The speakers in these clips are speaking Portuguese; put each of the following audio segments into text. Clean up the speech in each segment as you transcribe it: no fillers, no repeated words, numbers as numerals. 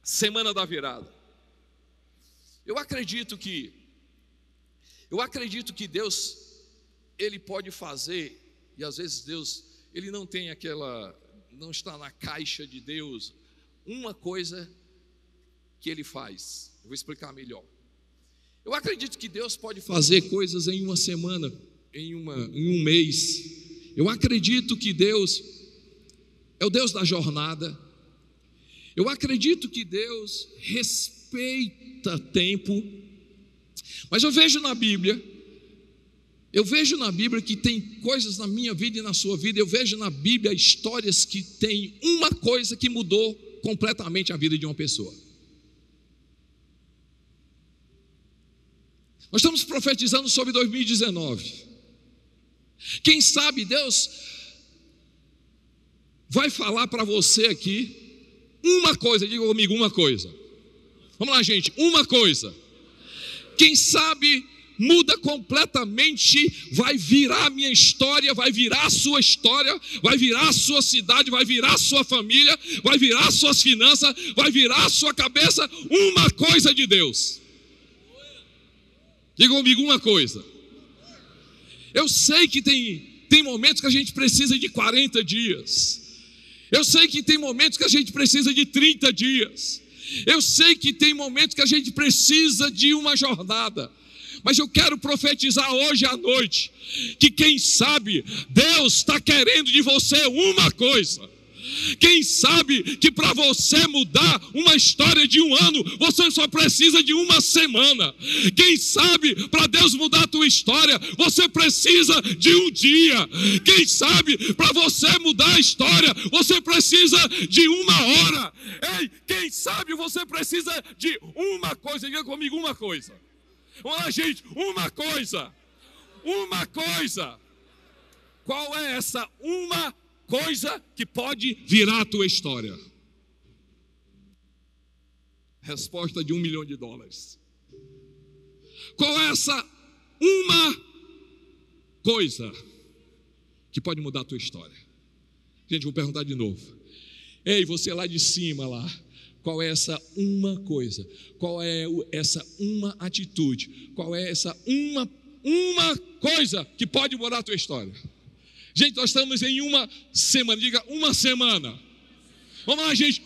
Semana da virada. Eu acredito que Deus, Ele pode fazer, e às vezes Deus, Ele não tem não está na caixa de Deus, uma coisa que Ele faz. Eu vou explicar melhor. Eu acredito que Deus pode fazer coisas em uma semana, em um mês. Eu acredito que Deus é o Deus da jornada. Eu acredito que Deus respeita tempo. Mas eu vejo na Bíblia que tem coisas na minha vida e na sua vida. Eu vejo na Bíblia histórias que tem uma coisa que mudou completamente a vida de uma pessoa. Nós estamos profetizando sobre 2019. Quem sabe Deus vai falar para você aqui uma coisa, diga comigo, uma coisa. Vamos lá, gente, uma coisa. Quem sabe muda completamente, vai virar a minha história, vai virar a sua história, vai virar a sua cidade, vai virar a sua família, vai virar as suas finanças, vai virar a sua cabeça, uma coisa de Deus. Diga comigo uma coisa. Eu sei que tem momentos que a gente precisa de 40 dias. Eu sei que tem momentos que a gente precisa de 30 dias. Eu sei que tem momentos que a gente precisa de uma jornada. Mas eu quero profetizar hoje à noite que quem sabe Deus está querendo de você uma coisa. Quem sabe que para você mudar uma história de um ano, você só precisa de uma semana. Quem sabe para Deus mudar a tua história, você precisa de um dia. Quem sabe para você mudar a história, você precisa de uma hora. Ei, quem sabe você precisa de uma coisa. Diga comigo uma coisa. Vamos lá, gente, uma coisa. Uma coisa. Qual é essa uma coisa que pode virar a tua história? Resposta de $1 milhão. Qual é essa uma coisa que pode mudar a tua história? Gente, vou perguntar de novo. Ei, você lá de cima lá, qual é essa uma coisa? Qual é essa uma atitude? Qual é essa uma coisa que pode mudar a tua história? Gente, nós estamos em uma semana. Diga, uma semana. Vamos lá, gente,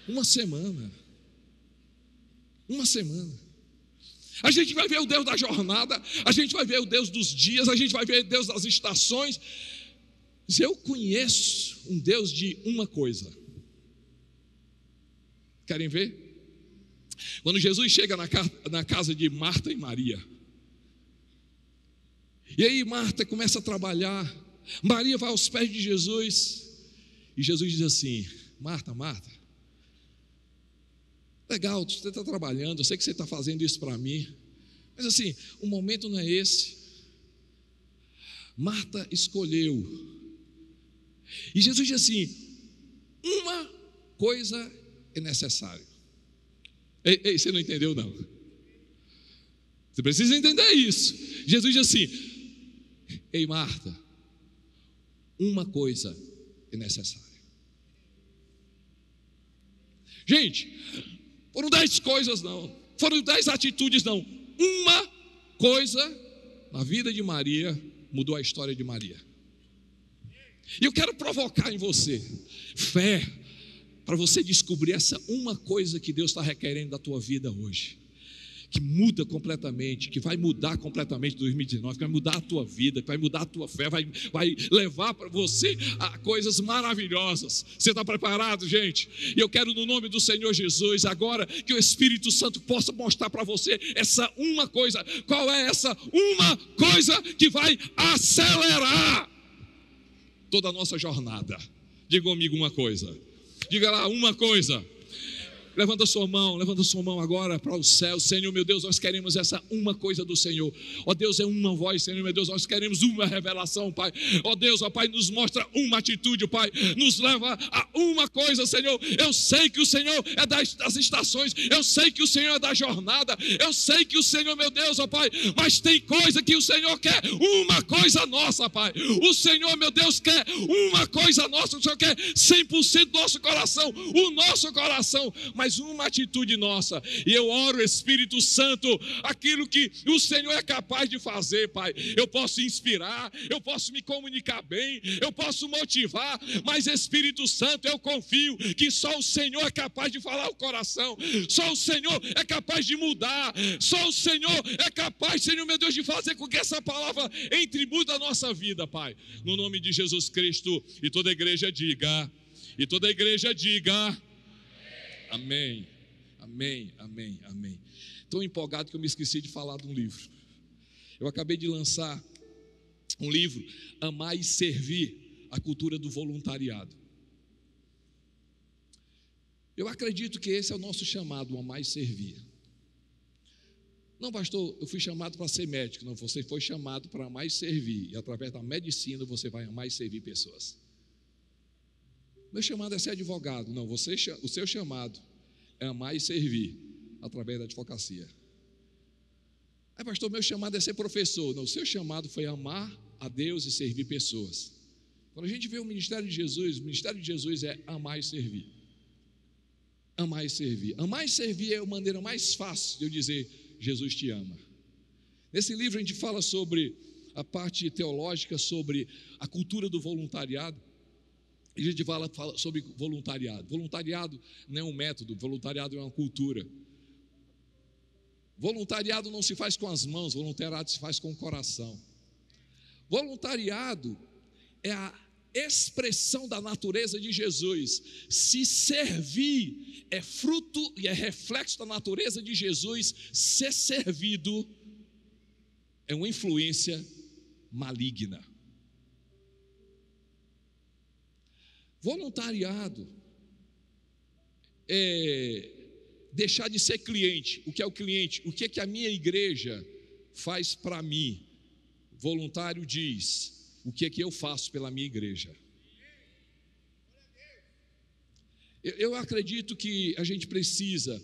uma semana. Uma semana. A gente vai ver o Deus da jornada, a gente vai ver o Deus dos dias, a gente vai ver o Deus das estações. Mas eu conheço um Deus de uma coisa. Querem ver? Quando Jesus chega na casa de Marta e Maria, e aí Marta começa a trabalhar, Maria vai aos pés de Jesus, e Jesus diz assim: Marta, legal, você está trabalhando, eu sei que você está fazendo isso para mim, mas assim, o momento não é esse. Marta escolheu, e Jesus diz assim: uma coisa é necessário. Ei, você não entendeu não? Você precisa entender isso. Jesus diz assim: ei, Marta, uma coisa é necessária. Gente, foram 10 coisas não, foram 10 atitudes não. Uma coisa na vida de Maria mudou a história de Maria. E eu quero provocar em você fé, para você descobrir essa uma coisa que Deus está requerendo da tua vida hoje, que muda completamente, que vai mudar completamente 2019, que vai mudar a tua vida, que vai mudar a tua fé, vai levar para você a coisas maravilhosas. Você está preparado, gente? E eu quero, no nome do Senhor Jesus, agora que o Espírito Santo possa mostrar para você essa uma coisa. Qual é essa uma coisa que vai acelerar toda a nossa jornada? Diga comigo uma coisa. Diga lá, uma coisa. Levanta sua mão agora para o céu. Senhor, meu Deus, nós queremos essa uma coisa do Senhor. Ó Deus, é uma voz, Senhor, meu Deus, nós queremos uma revelação, Pai. Ó Deus, ó Pai, nos mostra uma atitude, Pai. Nos leva a uma coisa, Senhor. Eu sei que o Senhor é das estações. Eu sei que o Senhor é da jornada. Eu sei que o Senhor, meu Deus, ó Pai, mas tem coisa que o Senhor quer, uma coisa nossa, Pai. O Senhor, meu Deus, quer uma coisa nossa. O Senhor quer 100% do nosso coração, o nosso coração, mas uma atitude nossa. E eu oro, Espírito Santo, aquilo que o Senhor é capaz de fazer, Pai. Eu posso inspirar, eu posso me comunicar bem, eu posso motivar, mas Espírito Santo, eu confio que só o Senhor é capaz de falar o coração, só o Senhor é capaz de mudar, só o Senhor é capaz, Senhor meu Deus, de fazer com que essa palavra entre muito a nossa vida, Pai. No nome de Jesus Cristo, e toda a igreja diga, amém, amém, amém, amém. Tão empolgado que eu me esqueci de falar de um livro. Eu acabei de lançar um livro, Amar e Servir, a cultura do voluntariado. Eu acredito que esse é o nosso chamado, amar e servir. Não, pastor, eu fui chamado para ser médico. Não, você foi chamado para amar e servir. E através da medicina você vai amar e servir pessoas. Meu chamado é ser advogado. Não, o seu chamado é amar e servir através da advocacia. Pastor, meu chamado é ser professor. Não, o seu chamado foi amar a Deus e servir pessoas. Quando a gente vê o ministério de Jesus é amar e servir. Amar e servir. Amar e servir é a maneira mais fácil de eu dizer: Jesus te ama. Nesse livro a gente fala sobre a parte teológica, sobre a cultura do voluntariado. A gente fala sobre voluntariado. Voluntariado não é um método, voluntariado é uma cultura. Voluntariado não se faz com as mãos, voluntariado se faz com o coração. Voluntariado é a expressão da natureza de Jesus. Se servir é fruto e é reflexo da natureza de Jesus, ser servido é uma influência maligna. Voluntariado é deixar de ser cliente. O que é o cliente? O que é que a minha igreja faz para mim? Voluntário diz: o que é que eu faço pela minha igreja? Eu acredito que a gente precisa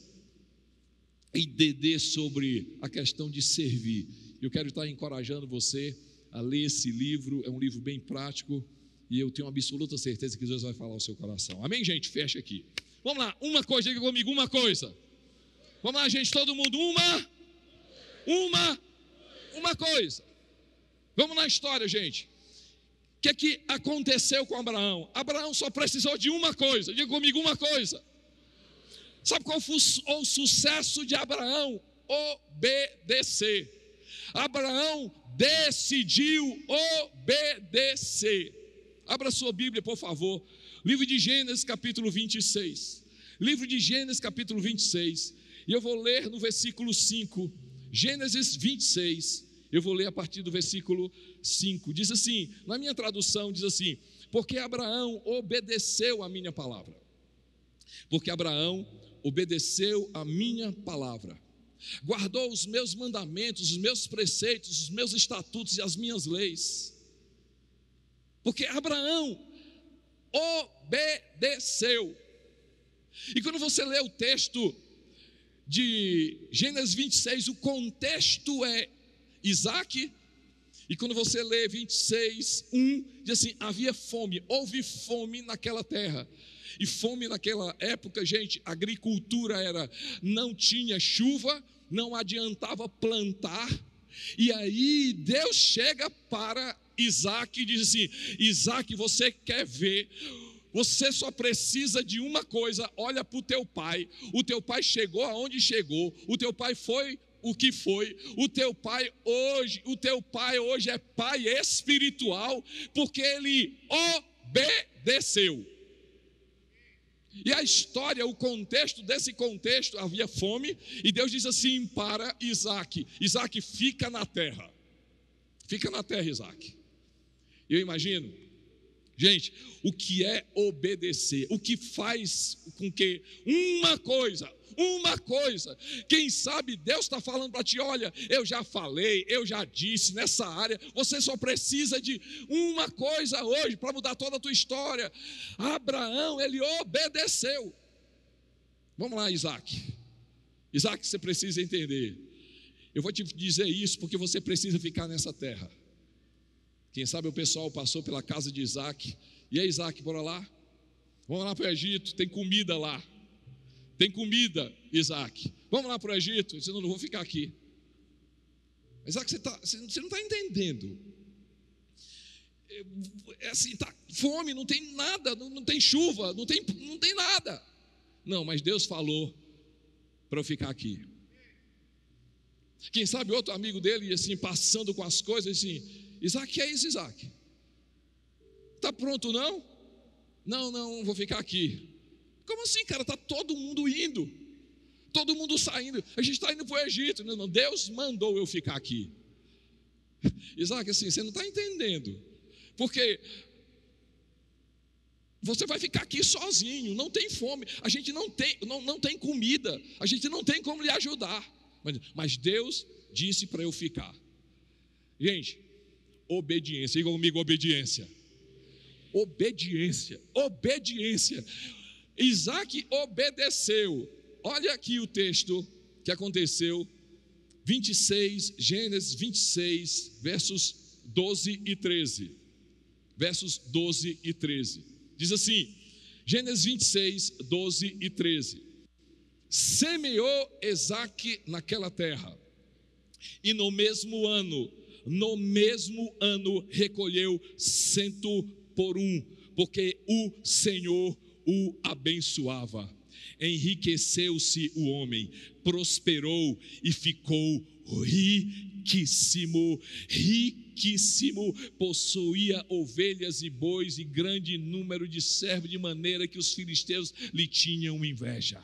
entender sobre a questão de servir. Eu quero estar encorajando você a ler esse livro. É um livro bem prático e eu tenho absoluta certeza que Deus vai falar ao seu coração. Amém, gente? Fecha aqui. Vamos lá, uma coisa, diga comigo, uma coisa. Vamos lá, gente, todo mundo, uma coisa. Vamos na história, gente. O que é que aconteceu com Abraão? Abraão só precisou de uma coisa. Diga comigo, uma coisa. Sabe qual foi o sucesso de Abraão? Obedecer. Abraão decidiu obedecer. Abra sua Bíblia, por favor. Livro de Gênesis, capítulo 26. Livro de Gênesis, capítulo 26. E eu vou ler no versículo 5. Gênesis 26. Eu vou ler a partir do versículo 5. Diz assim, na minha tradução, diz assim: porque Abraão obedeceu a minha palavra. Porque Abraão obedeceu a minha palavra. Guardou os meus mandamentos, os meus preceitos, os meus estatutos e as minhas leis. Porque Abraão obedeceu. E quando você lê o texto de Gênesis 26, o contexto é Isaac. E quando você lê 26:1, diz assim: havia fome, houve fome naquela terra. E fome naquela época, gente, a agricultura não tinha chuva, não adiantava plantar. E aí Deus chega para Isaac e diz assim: Isaac, você quer ver? Você só precisa de uma coisa. Olha para o teu pai chegou aonde chegou, o teu pai foi o que foi, o teu pai hoje é pai espiritual, porque ele obedeceu. E a história, o contexto desse contexto, havia fome, e Deus diz assim para Isaac: Isaac, fica na terra, Isaac. Eu imagino Gente, o que é obedecer? O que faz com que uma coisa, quem sabe Deus está falando para ti, olha, eu já falei, eu já disse nessa área, você só precisa de uma coisa hoje para mudar toda a tua história. Abraão, ele obedeceu. Vamos lá, Isaac, você precisa entender, eu vou te dizer isso porque você precisa ficar nessa terra. Quem sabe o pessoal passou pela casa de Isaac, e aí Isaac, bora lá? Vamos lá para o Egito, tem comida lá. Tem comida, Isaac. Vamos lá para o Egito. Ele disse, não vou ficar aqui. Isaac, você não está entendendo. É assim, tá fome, não tem nada, não tem chuva, não tem nada. Não, mas Deus falou para eu ficar aqui. Quem sabe outro amigo dele, assim, passando com as coisas, assim, Isaac, que é isso, Isaac? Está pronto não? Não, vou ficar aqui. Como assim, cara? Está todo mundo indo, todo mundo saindo, a gente está indo para o Egito. Não, Deus mandou eu ficar aqui. Isaac, assim, você não está entendendo, porque você vai ficar aqui sozinho, não tem fome, a gente não tem comida, a gente não tem como lhe ajudar, mas Deus disse para eu ficar. Gente, obediência, diga comigo, obediência. Isaac obedeceu. Olha aqui o texto que aconteceu, Gênesis 26, versos 12 e 13. Versos 12 e 13. Diz assim, Gênesis 26, 12 e 13. Semeou Isaac naquela terra, e no mesmo ano recolheu 100 por 1, porque o Senhor o abençoava. Enriqueceu-se o homem, prosperou e ficou riquíssimo, possuía ovelhas e bois e grande número de servos, de maneira que os filisteus lhe tinham inveja.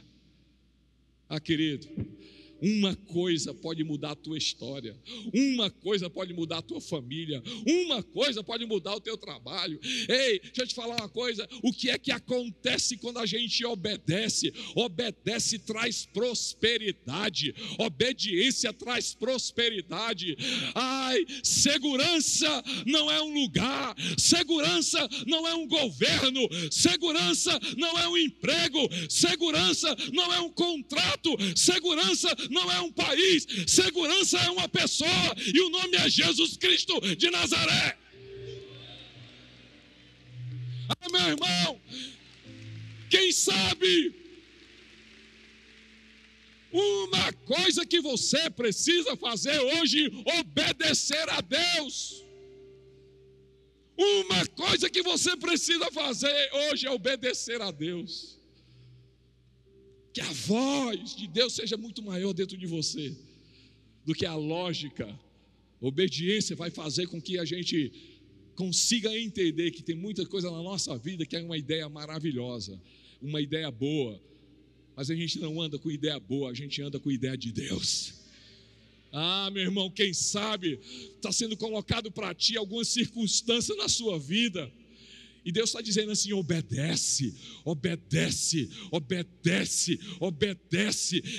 Querido, uma coisa pode mudar a tua história, uma coisa pode mudar a tua família, uma coisa pode mudar o teu trabalho. Ei, deixa eu te falar uma coisa, o que é que acontece quando a gente obedece? Obedece traz prosperidade, obediência traz prosperidade. Segurança não é um lugar, segurança não é um governo, segurança não é um emprego, segurança não é um contrato, segurança não é um país, segurança é uma pessoa, e o nome é Jesus Cristo de Nazaré. Meu irmão, quem sabe uma coisa que você precisa fazer hoje, obedecer a Deus. Uma coisa que você precisa fazer hoje é obedecer a Deus. Que a voz de Deus seja muito maior dentro de você do que a lógica. Obediência vai fazer com que a gente consiga entender que tem muita coisa na nossa vida que é uma ideia maravilhosa, uma ideia boa, mas a gente não anda com ideia boa, a gente anda com ideia de Deus. Meu irmão, quem sabe está sendo colocado para ti alguma circunstância na sua vida, e Deus está dizendo assim, obedece,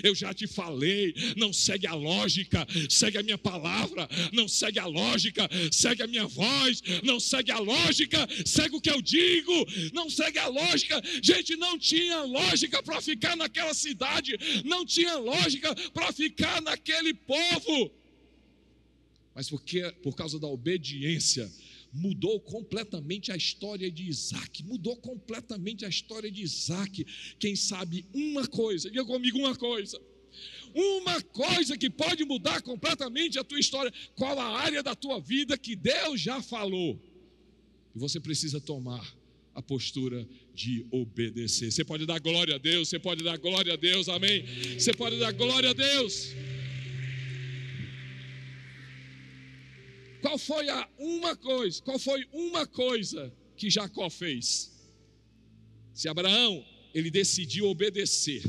eu já te falei, não segue a lógica, segue a minha palavra, não segue a lógica, segue a minha voz, não segue a lógica, segue o que eu digo, não segue a lógica. Gente, não tinha lógica para ficar naquela cidade, não tinha lógica para ficar naquele povo, mas por causa da obediência, mudou completamente a história de Isaac. Quem sabe uma coisa, diga comigo uma coisa que pode mudar completamente a tua história. Qual a área da tua vida que Deus já falou? E você precisa tomar a postura de obedecer. Você pode dar glória a Deus, amém? Você pode dar glória a Deus. Qual foi uma coisa que Jacó fez? Se Abraão, ele decidiu obedecer,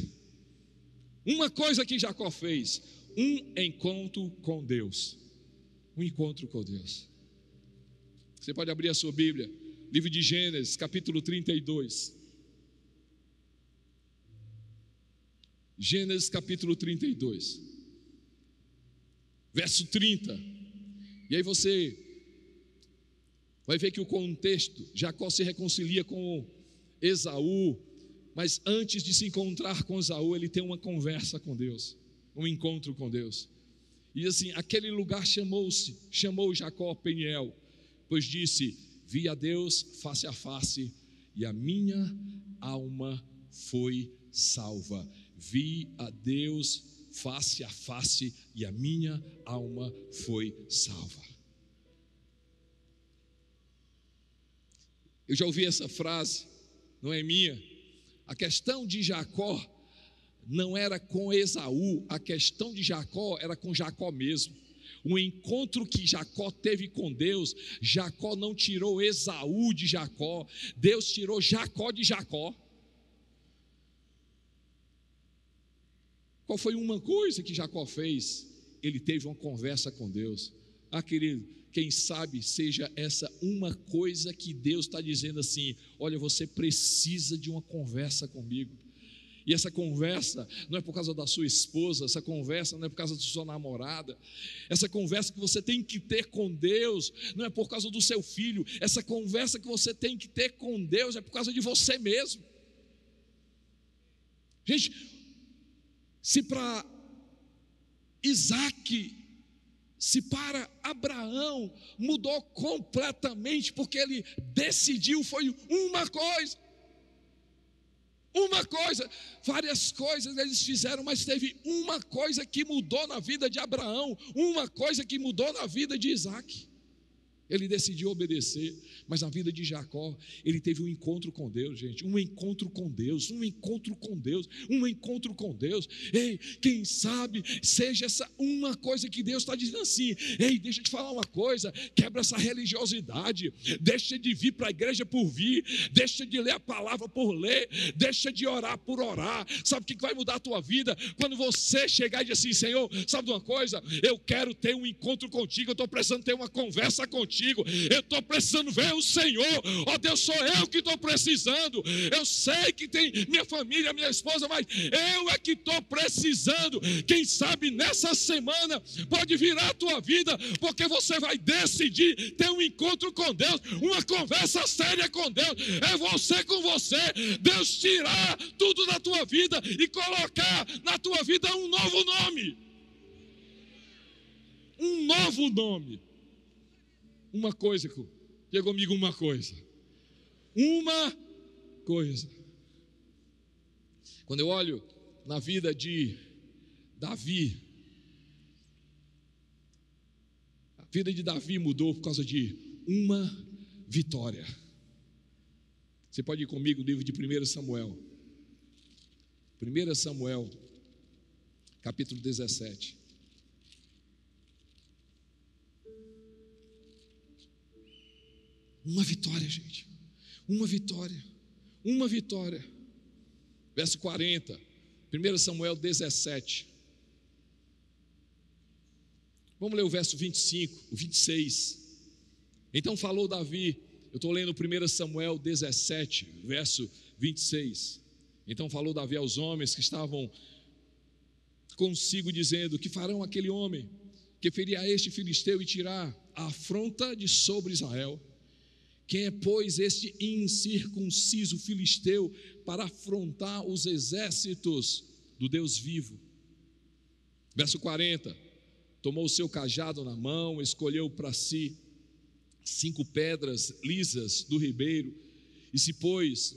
uma coisa que Jacó fez, um encontro com Deus. Você pode abrir a sua Bíblia, Livro de Gênesis, capítulo 32. Gênesis, capítulo 32, verso 30. E aí você vai ver que o contexto, Jacó se reconcilia com Esaú, mas antes de se encontrar com Esaú, ele tem uma conversa com Deus, um encontro com Deus. E assim, aquele lugar chamou Jacó Peniel, pois disse: vi a Deus face a face, e a minha alma foi salva. Vi a Deus face a face, e a minha alma foi salva. Eu já ouvi essa frase, não é minha. A questão de Jacó não era com Esaú, a questão de Jacó era com Jacó mesmo. O encontro que Jacó teve com Deus, Jacó não tirou Esaú de Jacó, Deus tirou Jacó de Jacó. Qual foi uma coisa que Jacó fez? Ele teve uma conversa com Deus. Ah, querido, quem sabe seja essa uma coisa que Deus está dizendo assim: olha, você precisa de uma conversa comigo. E essa conversa não é por causa da sua esposa, essa conversa não é por causa da sua namorada, essa conversa que você tem que ter com Deus não é por causa do seu filho, essa conversa que você tem que ter com Deus é por causa de você mesmo. Gente, se para Isaac, se para Abraão mudou completamente, porque ele decidiu, foi uma coisa, várias coisas eles fizeram, mas teve uma coisa que mudou na vida de Abraão, uma coisa que mudou na vida de Isaac. Ele decidiu obedecer, mas na vida de Jacó, ele teve um encontro com Deus, gente, um encontro com Deus. Ei, quem sabe seja essa uma coisa que Deus está dizendo assim: ei, deixa eu te falar uma coisa, quebra essa religiosidade, deixa de vir para a igreja por vir, deixa de ler a palavra por ler, deixa de orar por orar. Sabe o que vai mudar a tua vida? Quando você chegar e dizer assim: Senhor, sabe de uma coisa? Eu quero ter um encontro contigo, eu estou precisando ter uma conversa contigo, eu estou precisando ver o Senhor. Ó Deus, sou eu que estou precisando. Eu sei que tem minha família, minha esposa, mas eu é que estou precisando. Quem sabe nessa semana pode virar a tua vida, porque você vai decidir ter um encontro com Deus, uma conversa séria com Deus. É você com você, Deus tirar tudo da tua vida e colocar na tua vida um novo nome. Um novo nome. Uma coisa, diga comigo, uma coisa. Quando eu olho na vida de Davi, a vida de Davi mudou por causa de uma vitória. Você pode ir comigo no livro de 1 Samuel. 1 Samuel, capítulo 17. Uma vitória, gente. Uma vitória. Verso 40. 1 Samuel 17. Vamos ler o verso 25, o 26. Então falou Davi, eu estou lendo 1 Samuel 17, verso 26. Então falou Davi aos homens que estavam consigo, dizendo: que farão aquele homem que ferir a este filisteu e tirar a afronta de sobre Israel? Quem é, pois, este incircunciso filisteu para afrontar os exércitos do Deus vivo? Verso 40. Tomou o seu cajado na mão, escolheu para si 5 pedras lisas do ribeiro e se pôs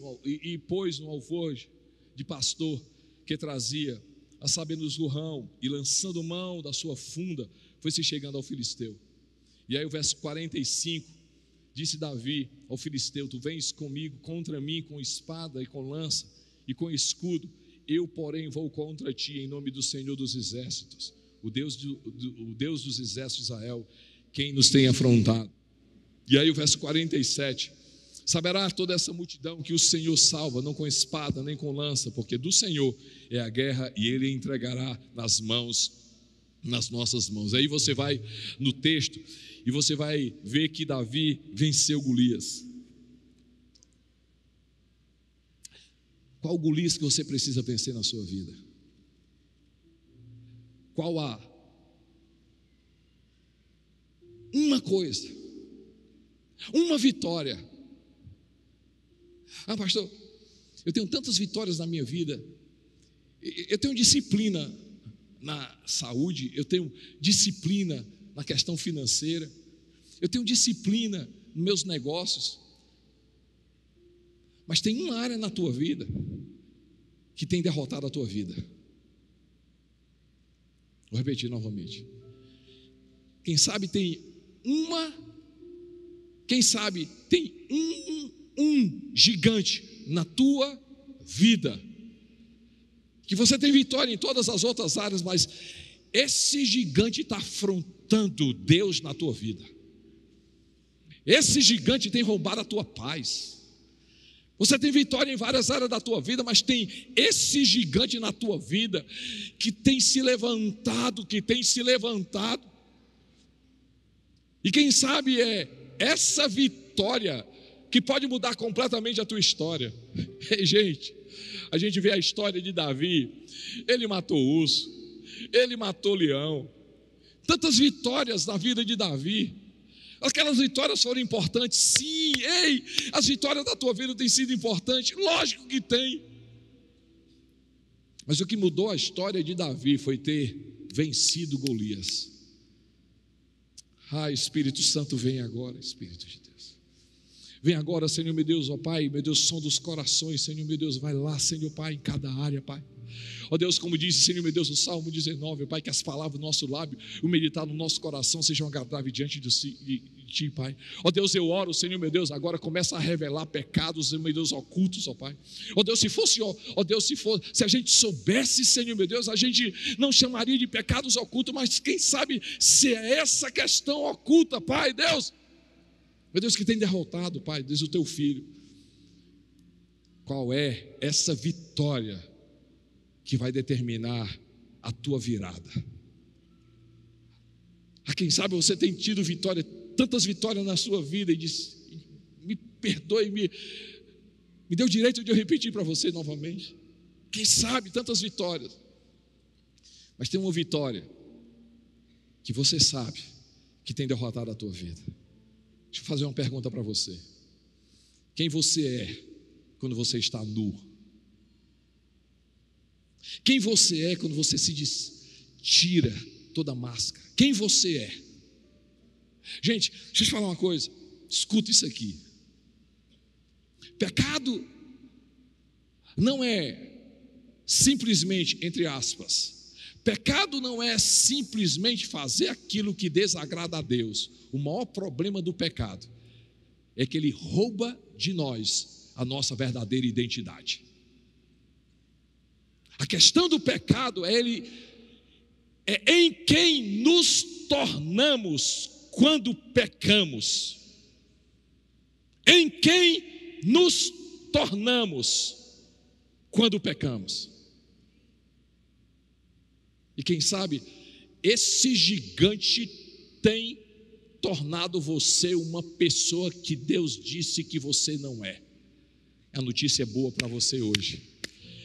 no alforje de pastor que trazia, a saber, no zurrão, e lançando mão da sua funda, foi se chegando ao filisteu. E aí o verso 45. Disse Davi ao filisteu: tu vens comigo contra mim com espada e com lança e com escudo, eu porém vou contra ti em nome do Senhor dos exércitos, o Deus dos exércitos de Israel, quem nos tem afrontado. E aí o verso 47: saberá toda essa multidão que o Senhor salva, não com espada nem com lança, porque do Senhor é a guerra e Ele entregará nas nossas mãos. Aí você vai no texto e você vai ver que Davi venceu Golias. Qual o Golias que você precisa vencer na sua vida? Qual uma coisa, uma vitória? Pastor, eu tenho tantas vitórias na minha vida. Eu tenho disciplina na saúde, eu tenho disciplina na questão financeira, eu tenho disciplina nos meus negócios. Mas tem uma área na tua vida que tem derrotado a tua vida. Vou repetir novamente. Quem sabe tem um gigante na tua vida, que você tem vitória em todas as outras áreas, mas esse gigante está afrontando Deus na tua vida. Esse gigante tem roubado a tua paz. Você tem vitória em várias áreas da tua vida, mas tem esse gigante na tua vida que tem se levantado, E quem sabe é essa vitória que pode mudar completamente a tua história. Ei, gente, a gente vê a história de Davi. Ele matou urso, ele matou leão. Tantas vitórias na vida de Davi. Aquelas vitórias foram importantes, sim. Ei, as vitórias da tua vida têm sido importantes, lógico que tem. Mas o que mudou a história de Davi foi ter vencido Golias. Espírito Santo, vem agora, Espírito de Deus. Vem agora, Senhor meu Deus, ó Pai, meu Deus, som dos corações, Senhor meu Deus, vai lá, Senhor Pai, em cada área, Pai. Ó Deus, como disse, Senhor meu Deus, no Salmo 19, Pai, que as palavras do nosso lábio, o meditar no nosso coração sejam agradáveis diante de Ti, Pai. Ó Deus, eu oro, Senhor meu Deus, agora começa a revelar pecados, meu Deus, ocultos, ó Pai. Ó Deus, se a gente soubesse, Senhor meu Deus, a gente não chamaria de pecados ocultos, mas quem sabe se é essa questão oculta, Pai, Deus, meu Deus, que tem derrotado, Pai, Deus, o Teu Filho. Qual é essa vitória que vai determinar a tua virada? Quem sabe você tem tido vitória, tantas vitórias na sua vida, e diz: me perdoe, me dê o direito de eu repetir para você novamente. Quem sabe tantas vitórias, mas tem uma vitória que você sabe que tem derrotado a tua vida. Deixa eu fazer uma pergunta para você. Quem você é quando você está nu? Quem você é quando você tira toda a máscara? Quem você é? Gente, deixa eu te falar uma coisa, escuta isso aqui. Pecado não é simplesmente, entre aspas, pecado não é simplesmente fazer aquilo que desagrada a Deus. O maior problema do pecado é que ele rouba de nós a nossa verdadeira identidade. A questão do pecado é em quem nos tornamos quando pecamos. Em quem nos tornamos quando pecamos. E quem sabe esse gigante tem tornado você uma pessoa que Deus disse que você não é. A notícia é boa para você hoje.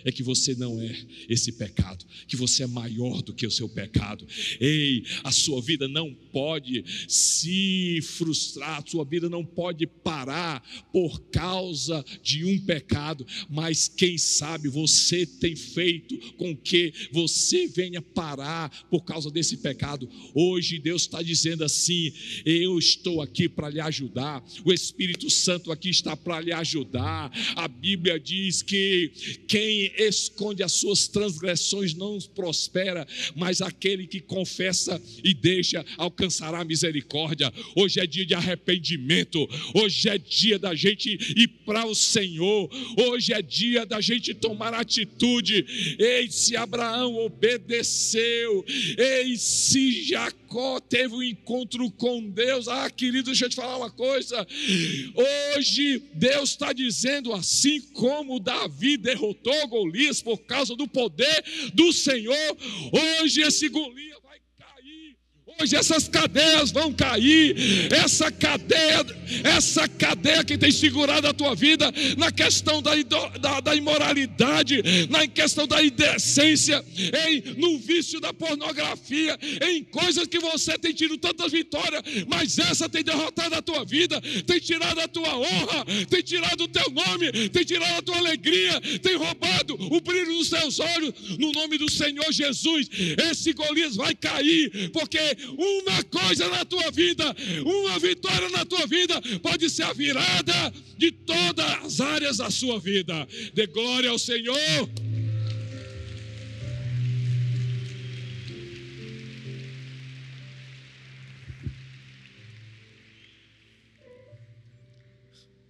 É que você não é esse pecado, que você é maior do que o seu pecado. Ei, a sua vida não pode se frustrar, a sua vida não pode parar por causa de um pecado, mas quem sabe você tem feito com que você venha parar por causa desse pecado. Hoje Deus está dizendo assim: eu estou aqui para lhe ajudar, o Espírito Santo aqui está para lhe ajudar. A Bíblia diz que quem esconde as suas transgressões não prospera, mas aquele que confessa e deixa alcançará misericórdia. Hoje é dia de arrependimento, hoje é dia da gente ir para o Senhor, hoje é dia da gente tomar atitude. Ei, se Abraão obedeceu, ei, se Jacó teve um encontro com Deus, querido, deixa eu te falar uma coisa, hoje Deus está dizendo, assim como Davi derrotou Golias por causa do poder do Senhor, hoje esse Golias vai cair, Hoje essas cadeias vão cair, essa cadeia que tem segurado a tua vida na questão da imoralidade, na questão da indecência, no vício da pornografia, em coisas que você tem tido tantas vitórias, mas essa tem derrotado a tua vida, tem tirado a tua honra, tem tirado o teu nome, tem tirado a tua alegria, tem roubado o brilho dos teus olhos. No nome do Senhor Jesus, esse Golias vai cair, porque uma coisa na tua vida, uma vitória na tua vida, pode ser a virada de todas as áreas da sua vida. Dê glória ao Senhor.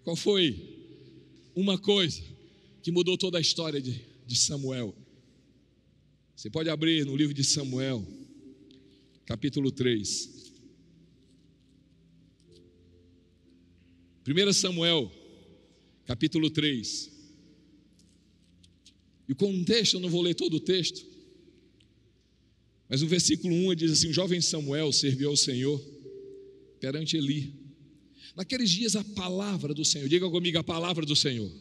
Qual foi uma coisa que mudou toda a história de Samuel? Você pode abrir no livro de Samuel, capítulo 3. 1 Samuel, capítulo 3. E o contexto, eu não vou ler todo o texto, mas o versículo 1 diz assim: o jovem Samuel serviu ao Senhor perante Eli. Naqueles dias a palavra do Senhor, diga comigo, a palavra do Senhor.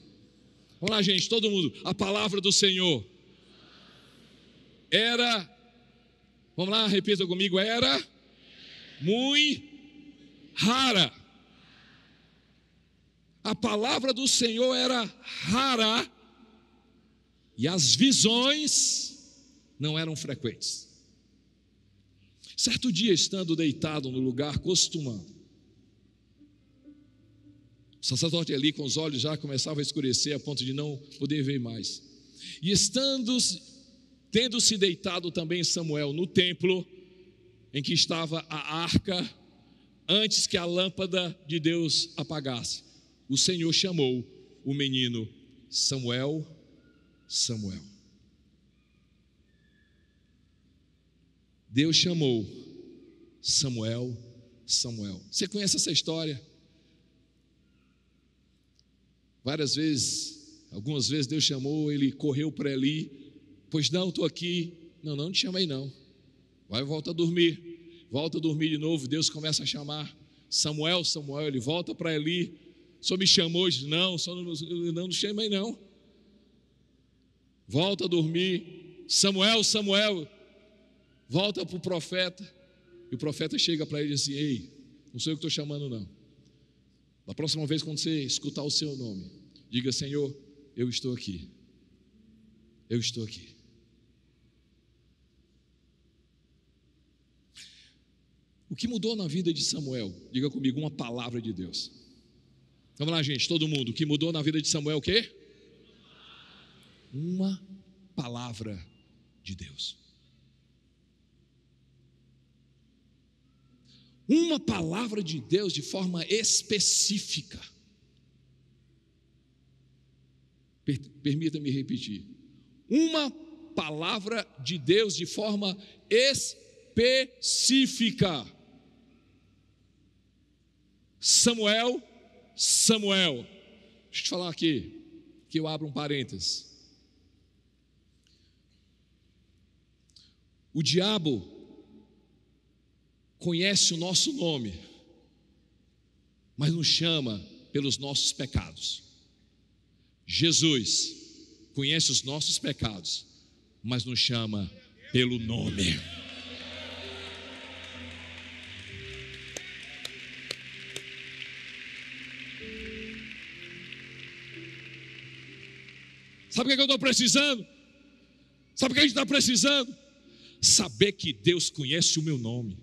Vamos lá, gente, todo mundo. A palavra do Senhor era, vamos lá, repita comigo, era muito rara. A palavra do Senhor era rara e as visões não eram frequentes. Certo dia, estando deitado no lugar costumado, o sacerdote ali com os olhos já começava a escurecer a ponto de não poder ver mais. E tendo-se deitado também Samuel no templo em que estava a arca, antes que a lâmpada de Deus apagasse, o Senhor chamou o menino: Samuel, Samuel. Deus chamou Samuel, Samuel. Você conhece essa história? Várias vezes, algumas vezes Deus chamou, ele correu para Eli: pois não, estou aqui. Não te chamei não. Vai, volta a dormir. Volta a dormir de novo. Deus começa a chamar: Samuel, Samuel. Ele volta para Eli: só me chamou hoje? Não, não chamei não. Volta a dormir: Samuel, Samuel. Volta para o profeta. E o profeta chega para ele e diz assim: ei, não sou eu que estou chamando não. Da próxima vez, quando você escutar o seu nome, diga: Senhor, eu estou aqui. Eu estou aqui. O que mudou na vida de Samuel? Diga comigo, uma palavra de Deus. Vamos lá, gente, todo mundo. O que mudou na vida de Samuel, o quê? Uma palavra de Deus. Uma palavra de Deus de forma específica. Permita-me repetir. Uma palavra de Deus de forma específica. Samuel, Samuel. Deixa eu te falar aqui, que eu abro um parênteses. O diabo conhece o nosso nome, mas nos chama pelos nossos pecados. Jesus conhece os nossos pecados, mas nos chama pelo nome. Sabe o que eu estou precisando? Sabe o que a gente está precisando? Saber que Deus conhece o meu nome.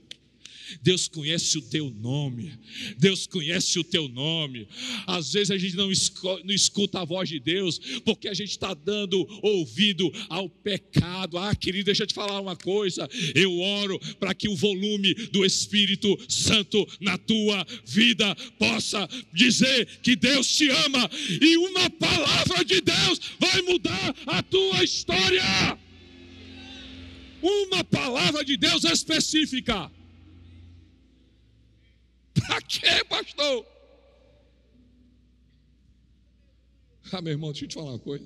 Deus conhece o teu nome. Deus conhece o teu nome. Às vezes a gente não escuta a voz de Deus porque a gente está dando ouvido ao pecado. Querido, deixa eu te falar uma coisa. Eu oro para que o volume do Espírito Santo na tua vida possa dizer que Deus te ama, e uma palavra de Deus vai mudar a tua história. Uma palavra de Deus específica. Para quê, pastor? Meu irmão, deixa eu te falar uma coisa.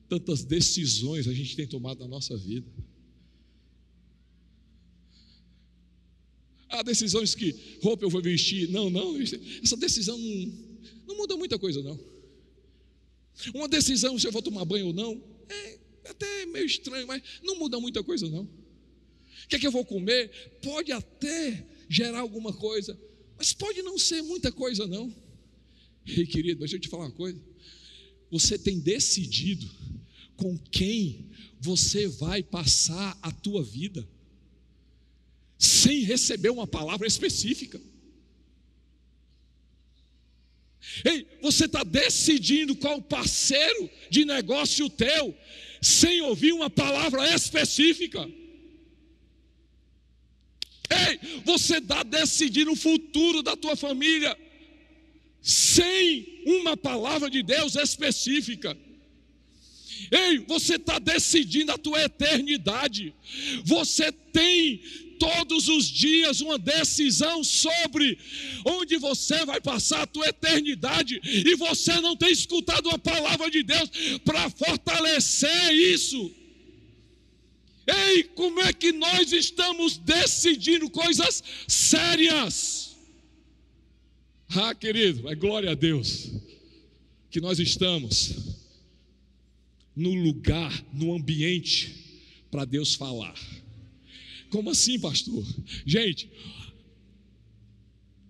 Tantas decisões a gente tem tomado na nossa vida. Há decisões que roupa eu vou vestir. Não, essa decisão não muda muita coisa, não. Uma decisão se eu vou tomar banho ou não, é até meio estranho, mas não muda muita coisa, não. O que é que eu vou comer? Pode até gerar alguma coisa, mas pode não ser muita coisa, não. Ei, querido, deixa eu te falar uma coisa. Você tem decidido com quem você vai passar a tua vida, sem receber uma palavra específica. Ei, você está decidindo qual parceiro de negócio teu, sem ouvir uma palavra específica. Ei, você está decidindo o futuro da tua família, sem uma palavra de Deus específica. Ei, você está decidindo a tua eternidade. Você tem todos os dias uma decisão sobre onde você vai passar a tua eternidade, e você não tem escutado a palavra de Deus para fortalecer isso. Ei, como é que nós estamos decidindo coisas sérias? Ah, querido, é glória a Deus que nós estamos no lugar, no ambiente para Deus falar. Como assim, pastor? Gente,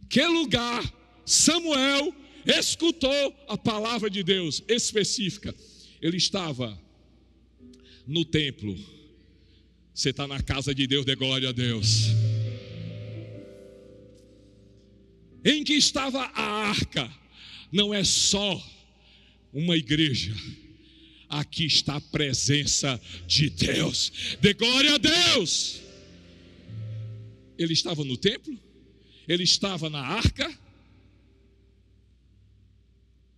que lugar Samuel escutou a palavra de Deus específica? Ele estava no templo. Você está na casa de Deus, dê glória a Deus. Em que estava a arca? Não é só uma igreja. Aqui está a presença de Deus. Dê glória a Deus. Ele estava no templo, ele estava na arca,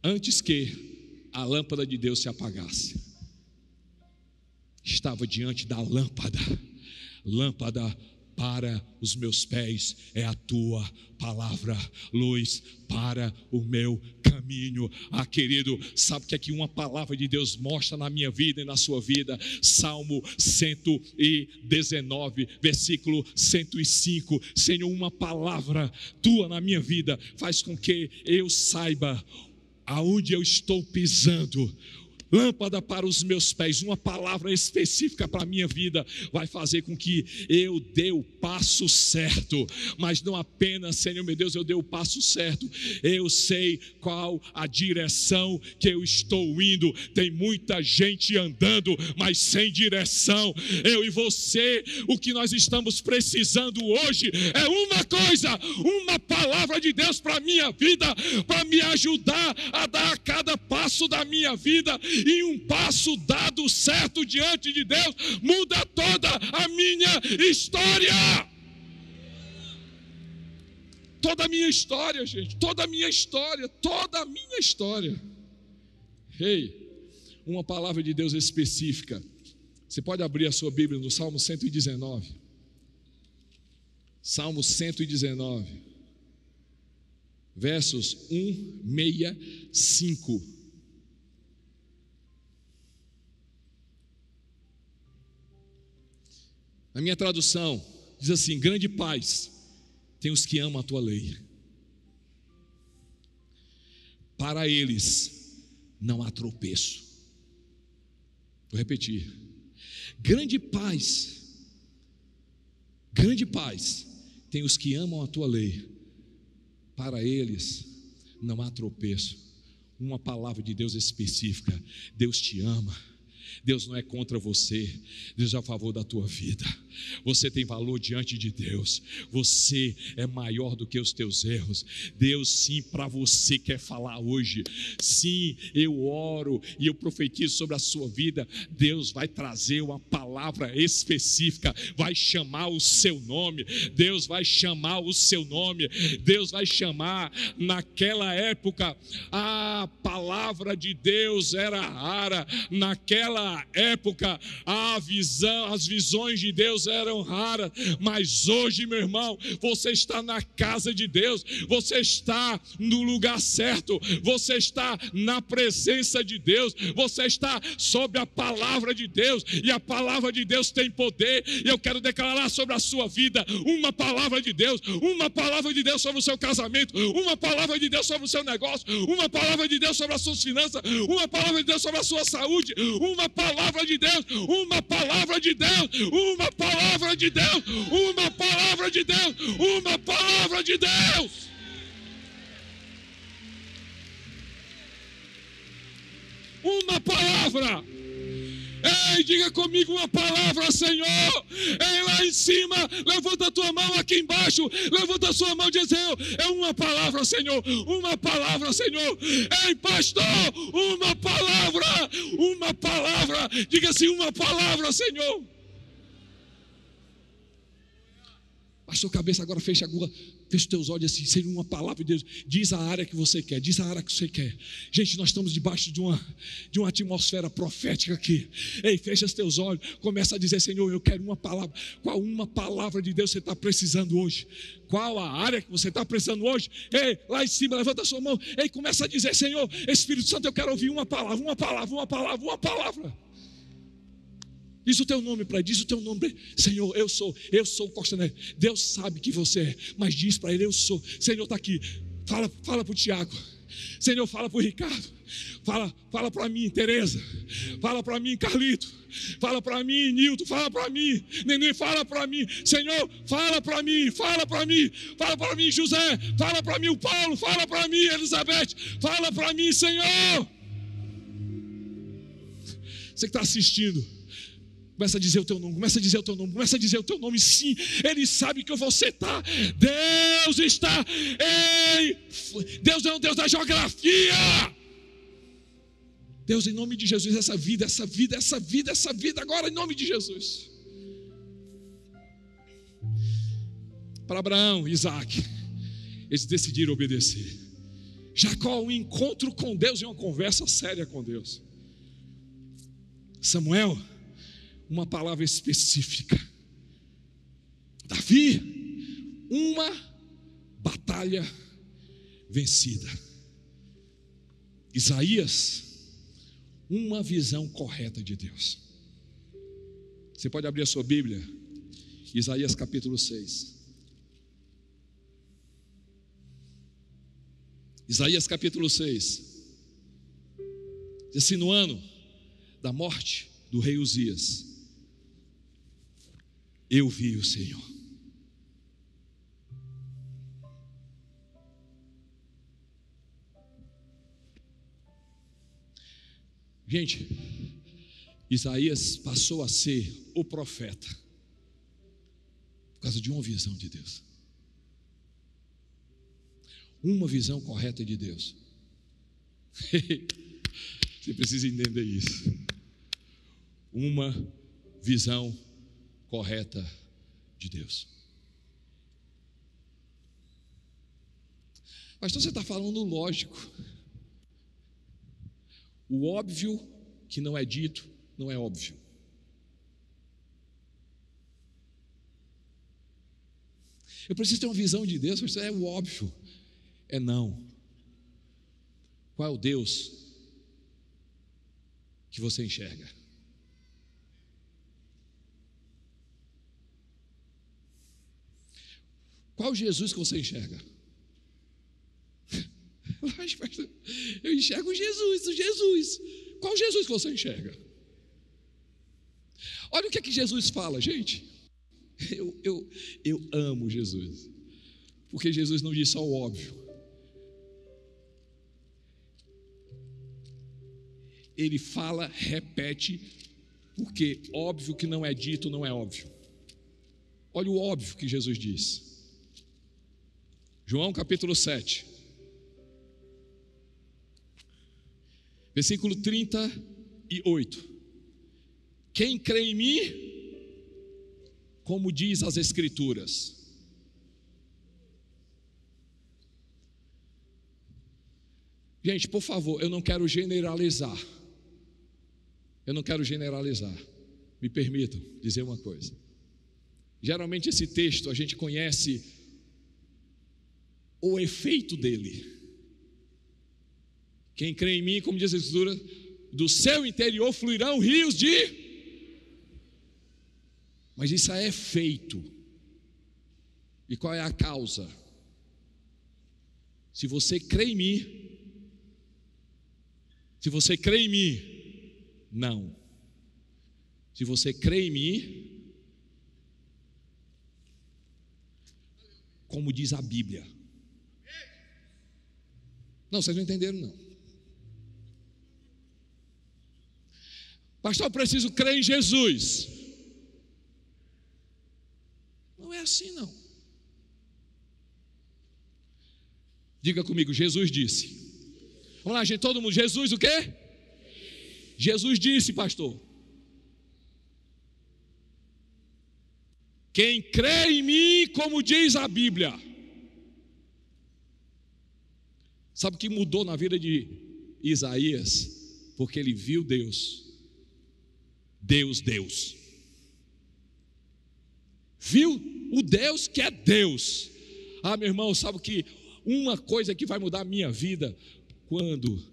antes que a lâmpada de Deus se apagasse. Estava diante da lâmpada. Lâmpada para os meus pés é a tua palavra, luz para o meu caminho. Ah, querido, sabe o que é que uma palavra de Deus mostra na minha vida e na sua vida? Salmo 119, versículo 105. Senhor, uma palavra tua na minha vida faz com que eu saiba aonde eu estou pisando. Lâmpada para os meus pés, uma palavra específica para a minha vida vai fazer com que eu dê o passo certo. Mas não apenas, Senhor meu Deus, eu dei o passo certo, eu sei qual a direção que eu estou indo. Tem muita gente andando, mas sem direção. Eu e você, o que nós estamos precisando hoje é uma coisa, uma palavra de Deus para a minha vida, para me ajudar a dar a cada passo da minha vida. E um passo dado certo diante de Deus muda toda a minha história. Toda a minha história, gente. Toda a minha história. Toda a minha história. Ei, uma palavra de Deus específica. Você pode abrir a sua Bíblia no Salmo 119. Salmo 119. Versos 165. Na minha tradução, diz assim: grande paz tem os que amam a tua lei. Para eles não há tropeço. Vou repetir. Grande paz tem os que amam a tua lei. Para eles não há tropeço. Uma palavra de Deus específica. Deus te ama. Deus não é contra você, Deus é a favor da tua vida. Você tem valor diante de Deus, você é maior do que os teus erros. Deus sim para você quer falar hoje. Sim, eu oro e eu profetizo sobre a sua vida. Deus vai trazer uma palavra específica, vai chamar o seu nome. Deus vai chamar o seu nome. Deus vai chamar. Naquela época a palavra de Deus era rara. Naquela Naquela época, as visões de Deus eram raras, mas hoje, meu irmão, você está na casa de Deus, você está no lugar certo, você está na presença de Deus, você está sob a palavra de Deus, e a palavra de Deus tem poder. E eu quero declarar sobre a sua vida uma palavra de Deus, uma palavra de Deus sobre o seu casamento, uma palavra de Deus sobre o seu negócio, uma palavra de Deus sobre as suas finanças, uma palavra de Deus sobre a sua saúde, uma palavra de Deus, uma palavra de Deus, uma palavra de Deus, uma palavra de Deus, uma palavra de Deus. Uma palavra. Ei, diga comigo uma palavra, Senhor. Ei, lá em cima, levanta a tua mão, aqui embaixo, levanta a sua mão e diz: Senhor, é uma palavra, Senhor, uma palavra, Senhor. Ei, pastor, uma palavra, diga assim: uma palavra, Senhor. Pastor, cabeça, agora fecha os teus olhos assim, Senhor, uma palavra de Deus. Diz a área que você quer, diz a área que você quer. Gente, nós estamos debaixo de uma atmosfera profética aqui. Ei, fecha os teus olhos, começa a dizer: Senhor, eu quero uma palavra. Qual uma palavra de Deus você está precisando hoje? Qual a área que você está precisando hoje? Ei, lá em cima, levanta a sua mão. Ei, começa a dizer: Senhor, Espírito Santo, eu quero ouvir uma palavra, uma palavra, uma palavra, uma palavra. Diz o teu nome para ele, diz o teu nome. Senhor, eu sou Costa Neves. Deus sabe que você é, mas diz para ele: eu sou. Senhor, está aqui. Fala para o Tiago. Senhor, fala para o Ricardo. Fala para mim, Tereza. Fala para mim, Carlito. Fala para mim, Nilton. Fala para mim, Neném. Fala para mim, Senhor. Fala para mim, fala para mim. Fala para mim, José. Fala para mim, o Paulo. Fala para mim, Elizabeth. Fala para mim, Senhor. Você que está assistindo, começa a dizer o teu nome, começa a dizer o teu nome, começa a dizer o teu nome. Sim, Ele sabe que você está. Deus está. Ei, Deus é um Deus da geografia. Deus, em nome de Jesus, essa vida, agora em nome de Jesus. Para Abraão e Isaac, eles decidiram obedecer. Jacó, um encontro com Deus e uma conversa séria com Deus. Samuel, uma palavra específica. Davi, uma batalha vencida. Isaías, uma visão correta de Deus. Você pode abrir a sua Bíblia, Isaías capítulo 6. Isaías capítulo 6. Diz assim: no ano da morte do rei Uzias, eu vi o Senhor. Gente, Isaías passou a ser o profeta por causa de uma visão de Deus. Uma visão correta de Deus. Você precisa entender isso. Uma visão correta de Deus. Pastor, você está falando lógico. O óbvio que não é dito, não é óbvio. Eu preciso ter uma visão de Deus, mas é o óbvio. É não. Qual é o Deus que você enxerga? Qual Jesus que você enxerga? Eu enxergo Jesus. Qual Jesus que você enxerga? Olha o que é que Jesus fala, gente. Eu amo Jesus, porque Jesus não diz só o óbvio. Ele fala, repete, porque óbvio que não é dito, não é óbvio. Olha o óbvio que Jesus diz. João capítulo 7, versículo 38. Quem crê em mim, como diz as Escrituras. Gente, por favor, eu não quero generalizar, Eu não quero generalizar, me permitam dizer uma coisa. Geralmente esse texto a gente conhece o efeito dele. Quem crê em mim, como diz a Escritura, do seu interior fluirão rios de... Mas isso é efeito. E qual é a causa? Se você crê em mim, não. Se você crê em mim, como diz a Bíblia. Não, vocês não entenderam não. Pastor, eu preciso crer em Jesus. Não é assim não. Diga comigo, Jesus disse. Vamos lá, gente, todo mundo. Jesus o quê? Jesus disse, pastor. Quem crê em mim, como diz a Bíblia. Sabe o que mudou na vida de Isaías? Porque ele viu Deus. Deus. Viu o Deus que é Deus. Ah, meu irmão, sabe o que? Uma coisa que vai mudar a minha vida, quando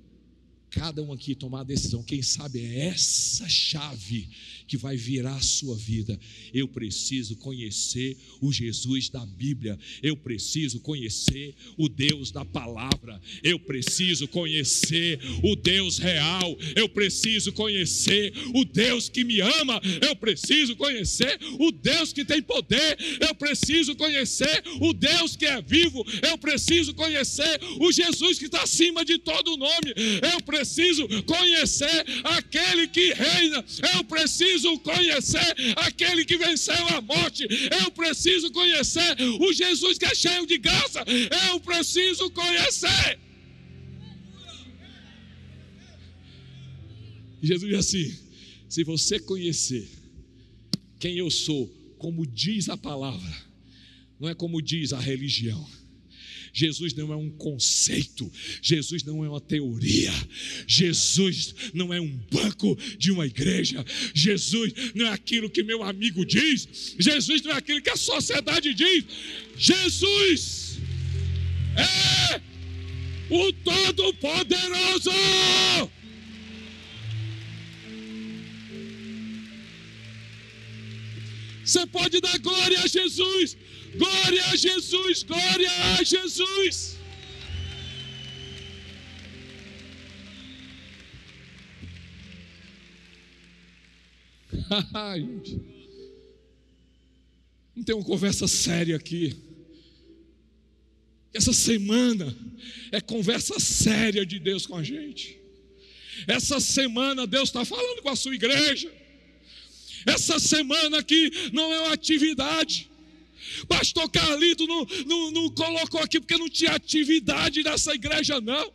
cada um aqui tomar a decisão, quem sabe é essa chave que vai virar a sua vida. Eu preciso conhecer o Jesus da Bíblia, eu preciso conhecer o Deus da palavra, eu preciso conhecer o Deus real, eu preciso conhecer o Deus que me ama, eu preciso conhecer o Deus que tem poder, eu preciso conhecer o Deus que é vivo, eu preciso conhecer o Jesus que está acima de todo nome, eu preciso conhecer aquele que reina, eu preciso conhecer aquele que venceu a morte, eu preciso conhecer o Jesus que é cheio de graça, eu preciso conhecer. Jesus diz assim: se você conhecer quem eu sou, como diz a palavra, não é como diz a religião. Jesus não é um conceito, Jesus não é uma teoria, Jesus não é um banco de uma igreja, Jesus não é aquilo que meu amigo diz, Jesus não é aquilo que a sociedade diz, Jesus é o Todo-Poderoso. Você pode dar glória a Jesus. Glória a Jesus, glória a Jesus. Gente, não tem uma conversa séria aqui. Essa semana é conversa séria de Deus com a gente. Essa semana Deus está falando com a sua igreja. Essa semana aqui não é uma atividade. Pastor Carlito não colocou aqui porque não tinha atividade nessa igreja, não.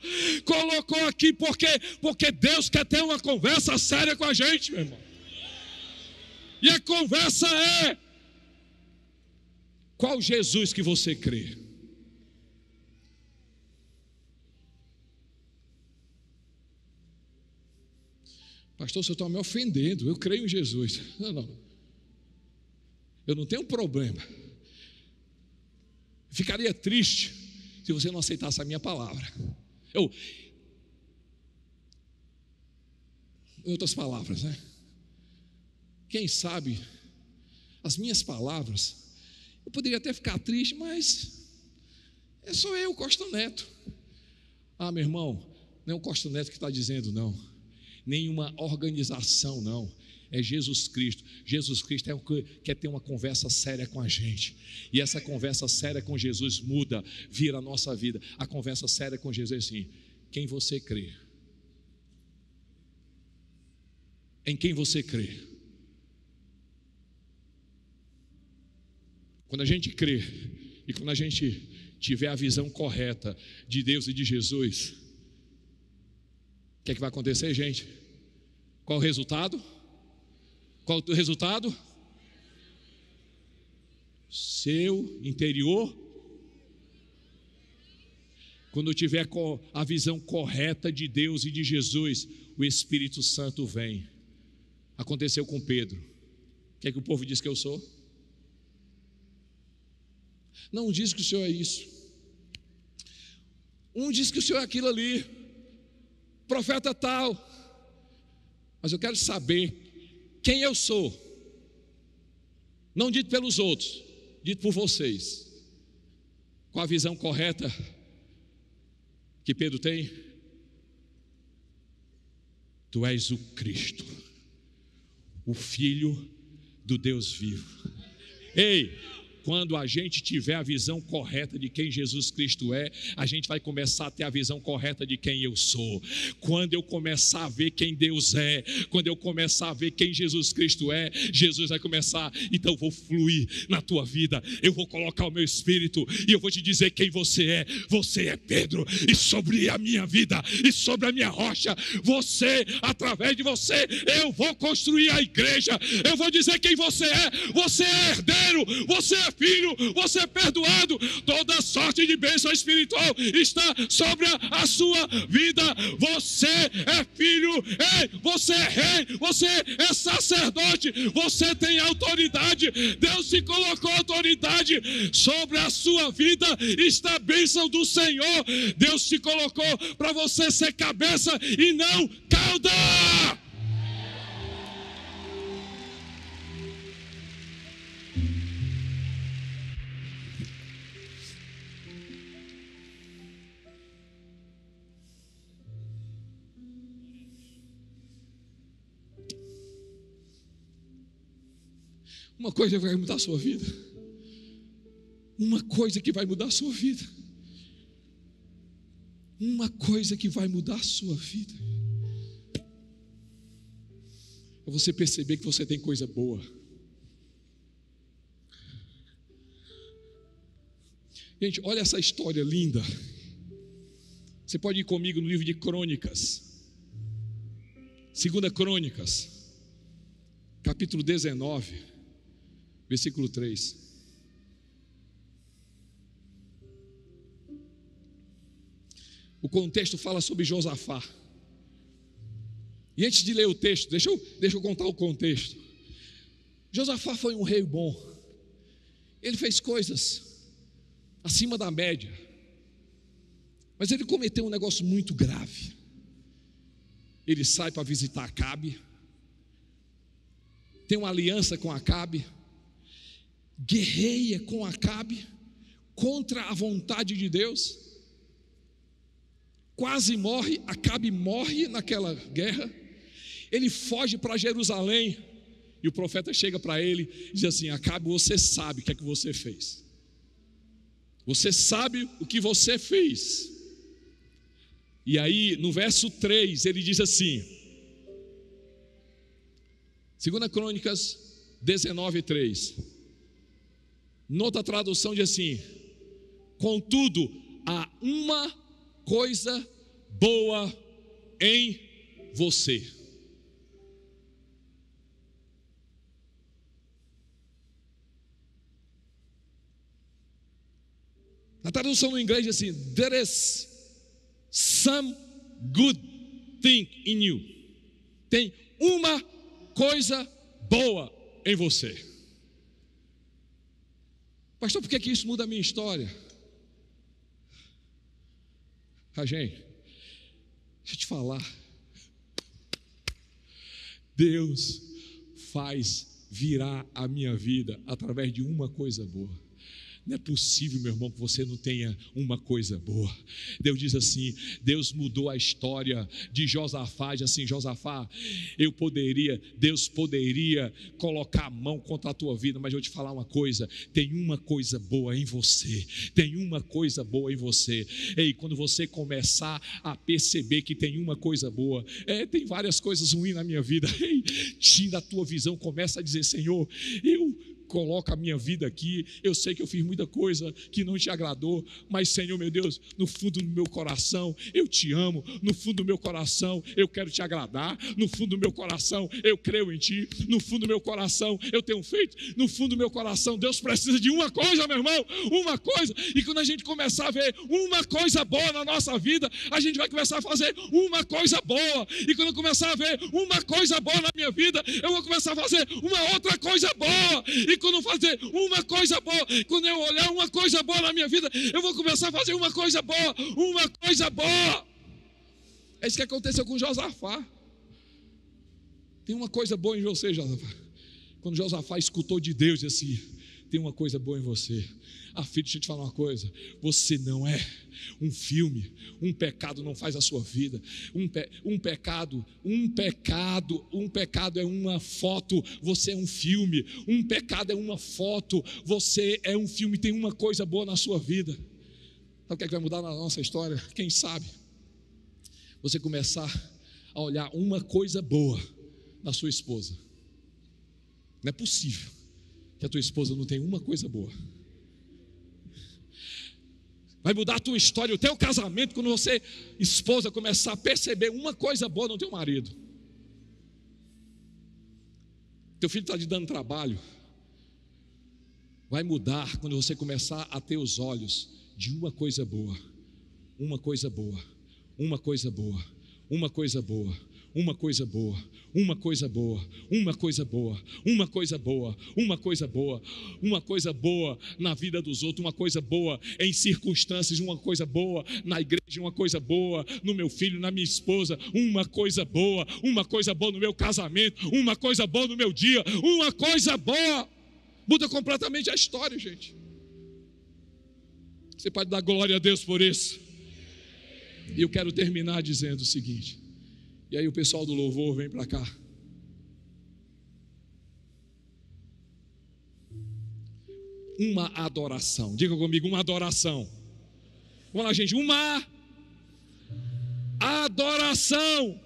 Colocou aqui porque Deus quer ter uma conversa séria com a gente, meu irmão. E a conversa é: qual Jesus que você crê? Pastor, você está me ofendendo. Eu creio em Jesus. Não. Eu não tenho problema. Ficaria triste se você não aceitasse a minha palavra. Em outras palavras, né? Quem sabe as minhas palavras, eu poderia até ficar triste, mas é só eu, Costa Neto. Ah, meu irmão, não é o Costa Neto que está dizendo, não. Nenhuma organização, não. É Jesus Cristo. Jesus Cristo é o que quer ter uma conversa séria com a gente. E essa conversa séria com Jesus muda, vira a nossa vida. A conversa séria com Jesus é assim: quem você crê? Em quem você crê? Quando a gente crê e quando a gente tiver a visão correta de Deus e de Jesus, o que é que vai acontecer, gente? Qual o resultado? Qual o resultado? Seu interior. Quando eu tiver a visão correta de Deus e de Jesus, o Espírito Santo vem. aconteceu com Pedro. O que é que o povo diz que eu sou? Não diz que o Senhor é isso. Um diz que o Senhor é aquilo ali, profeta tal. Mas eu quero saber quem eu sou. Não dito pelos outros, dito por vocês. Com a visão correta que Pedro tem. Tu és o Cristo, o Filho do Deus vivo. Ei, quando a gente tiver a visão correta de quem Jesus Cristo é, a gente vai começar a ter a visão correta de quem eu sou. Quando eu começar a ver quem Deus é, quando eu começar a ver quem Jesus Cristo é, Jesus vai começar, então eu vou fluir na tua vida, eu vou colocar o meu espírito e eu vou te dizer quem você é Pedro, e sobre a minha vida, e sobre a minha rocha, você, através de você, eu vou construir a igreja, eu vou dizer quem você é herdeiro, você é filho, você é perdoado, toda sorte de bênção espiritual está sobre a sua vida. Você é filho, você é rei, você é sacerdote, você tem autoridade. Deus te colocou autoridade sobre a sua vida, está a bênção do Senhor. Deus te colocou para você ser cabeça e não cauda. Uma coisa que vai mudar a sua vida. Uma coisa que vai mudar a sua vida. Uma coisa que vai mudar a sua vida. É você perceber que você tem coisa boa. Gente, olha essa história linda. Você pode ir comigo no livro de Crônicas. 2 Crônicas, capítulo 19. Versículo 3. O contexto fala sobre Josafá. E antes de ler o texto, deixa eu contar o contexto. Josafá foi um rei bom. Ele fez coisas acima da média. Mas ele cometeu um negócio muito grave. Ele sai para visitar Acabe. Tem uma aliança com Acabe. Guerreia com Acabe contra a vontade de Deus, quase morre. Acabe morre naquela guerra. Ele foge para Jerusalém e o profeta chega para ele e diz assim: Acabe, você sabe o que é que você fez, você sabe o que você fez. E aí no verso 3 ele diz assim, 2 Crônicas 19:3. Noutra tradução diz assim: contudo, há uma coisa boa em você. Na tradução no inglês diz assim: there is some good thing in you. Tem uma coisa boa em você. Pastor, por que isso muda a minha história? Gente, deixa eu te falar. Deus faz virar a minha vida através de uma coisa boa. Não é possível, meu irmão, que você não tenha uma coisa boa. Deus diz assim, Deus mudou a história de Josafá, diz assim: Josafá, Deus poderia colocar a mão contra a tua vida, mas eu vou te falar uma coisa: tem uma coisa boa em você, tem uma coisa boa em você. Ei, quando você começar a perceber que tem uma coisa boa, tem várias coisas ruins na minha vida, ei, tira a tua visão, começa a dizer: Senhor, eu coloco a minha vida aqui, eu sei que eu fiz muita coisa que não te agradou, mas Senhor meu Deus, no fundo do meu coração eu te amo, no fundo do meu coração eu quero te agradar, no fundo do meu coração eu creio em ti, no fundo do meu coração eu tenho feito, no fundo do meu coração Deus precisa de uma coisa, meu irmão, uma coisa. E quando a gente começar a ver uma coisa boa na nossa vida, a gente vai começar a fazer uma coisa boa. E quando eu começar a ver uma coisa boa na minha vida, eu vou começar a fazer uma outra coisa boa. E quando eu fazer uma coisa boa, quando eu olhar uma coisa boa na minha vida, eu vou começar a fazer uma coisa boa, uma coisa boa. É isso que aconteceu com Josafá. Tem uma coisa boa em você, Josafá. Quando Josafá escutou de Deus, disse assim: tem uma coisa boa em você. Filho, deixa eu te falar uma coisa. Você não é um filme. Um pecado não faz a sua vida. Um pecado é uma foto. Você é um filme. Um pecado é uma foto. Você é um filme. Tem uma coisa boa na sua vida. Sabe o que é que vai mudar na nossa história? Quem sabe? Você começar a olhar uma coisa boa na sua esposa. Não é possível que a tua esposa não tenha uma coisa boa. Vai mudar a tua história, o teu casamento, quando você, esposa, começar a perceber uma coisa boa no teu marido. Teu filho está te dando trabalho. Vai mudar quando você começar a ter os olhos de uma coisa boa. Uma coisa boa. Uma coisa boa. Uma coisa boa. Uma coisa boa, uma coisa boa, uma coisa boa, uma coisa boa, uma coisa boa, uma coisa boa na vida dos outros, uma coisa boa em circunstâncias, uma coisa boa na igreja, uma coisa boa no meu filho, na minha esposa, uma coisa boa no meu casamento, uma coisa boa no meu dia, uma coisa boa. Muda completamente a história, gente. Você pode dar glória a Deus por isso. E eu quero terminar dizendo o seguinte. E aí o pessoal do louvor vem para cá. Uma adoração. Diga comigo, uma adoração. Vamos lá, gente. Uma adoração.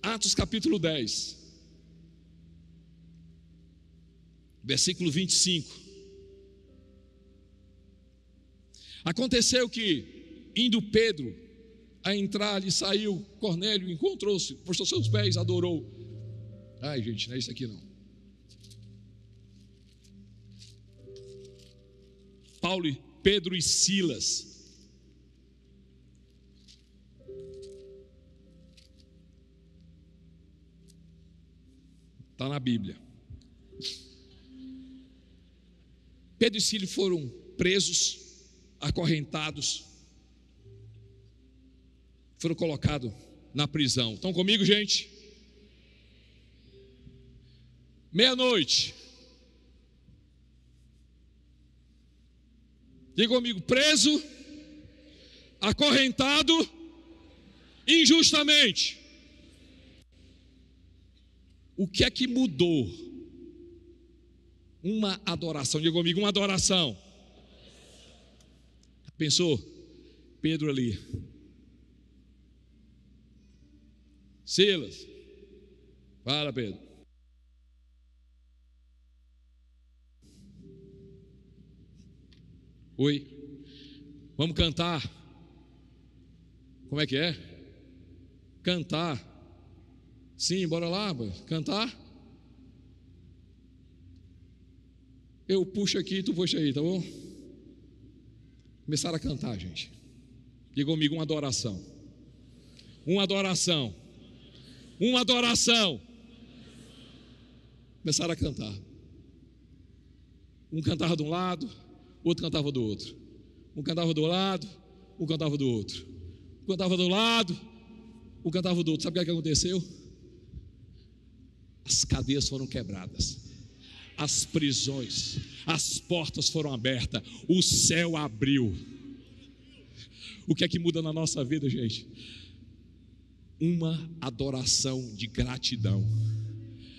Atos capítulo 10. Versículo 25. Aconteceu que, indo Pedro a entrar ali, saiu Cornélio, encontrou-se, postou seus pés, adorou. Ai, gente, não é isso aqui não. Paulo, Pedro e Silas. Está na Bíblia. Pedro e Silas foram presos, acorrentados, foram colocados na prisão. Estão comigo, gente? Meia-noite. Diga comigo, preso, acorrentado, injustamente. O que é que mudou? Uma adoração. Diga comigo, uma adoração. Pensou? Pedro ali. Silas. Fala, Pedro. Oi. Vamos cantar. Como é que é? Cantar. Sim, bora lá, cantar. Eu puxo aqui, tu puxa aí, tá bom? Começaram a cantar, gente. Diga comigo, uma adoração. Uma adoração. Uma adoração. Começaram a cantar. Um cantava de um lado, outro cantava do outro. Um cantava do lado, um cantava do outro. Um cantava do lado, um cantava do outro. Sabe o que aconteceu? As cadeias foram quebradas. As prisões, as portas foram abertas, o céu abriu. O que é que muda na nossa vida, gente? Uma adoração de gratidão.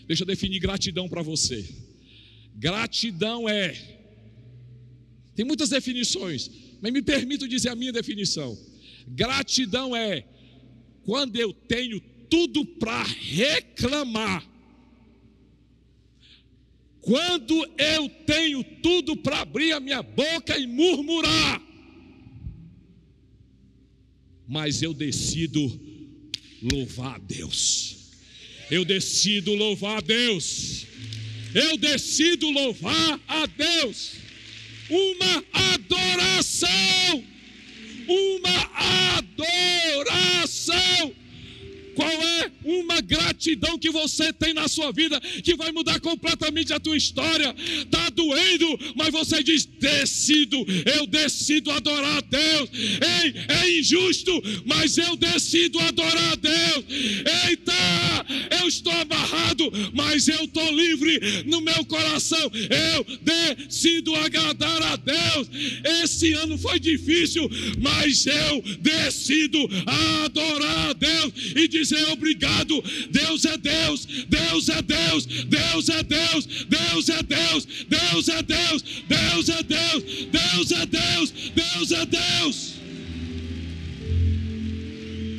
Deixa eu definir gratidão para você. Gratidão tem muitas definições, mas me permito dizer a minha definição. Gratidão é quando eu tenho tudo para reclamar, quando eu tenho tudo para abrir a minha boca e murmurar, mas eu decido louvar a Deus. Eu decido louvar a Deus. Eu decido louvar a Deus. Uma adoração. Uma adoração. Qual é uma gratidão que você tem na sua vida que vai mudar completamente a tua história? Está doendo, mas você diz: eu decido adorar a Deus. Ei, é injusto, mas eu decido adorar a Deus. Eita, eu estou amarrado, mas eu estou livre no meu coração. Eu decido agradar a Deus. Esse ano foi difícil, mas eu decido adorar a Deus e dizer obrigado. Deus é Deus, Deus é Deus, Deus é Deus, Deus é Deus, Deus é Deus, Deus é Deus, Deus é Deus, Deus é Deus.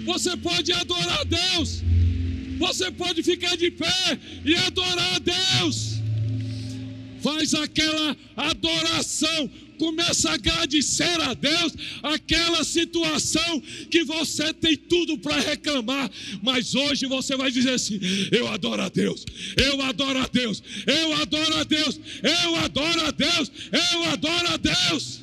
Você pode adorar a Deus, você pode ficar de pé e adorar a Deus. Faz aquela adoração, começa a agradecer a Deus aquela situação que você tem tudo para reclamar, mas hoje você vai dizer assim: eu adoro a Deus, eu adoro a Deus, eu adoro a Deus, eu adoro a Deus, eu adoro a Deus.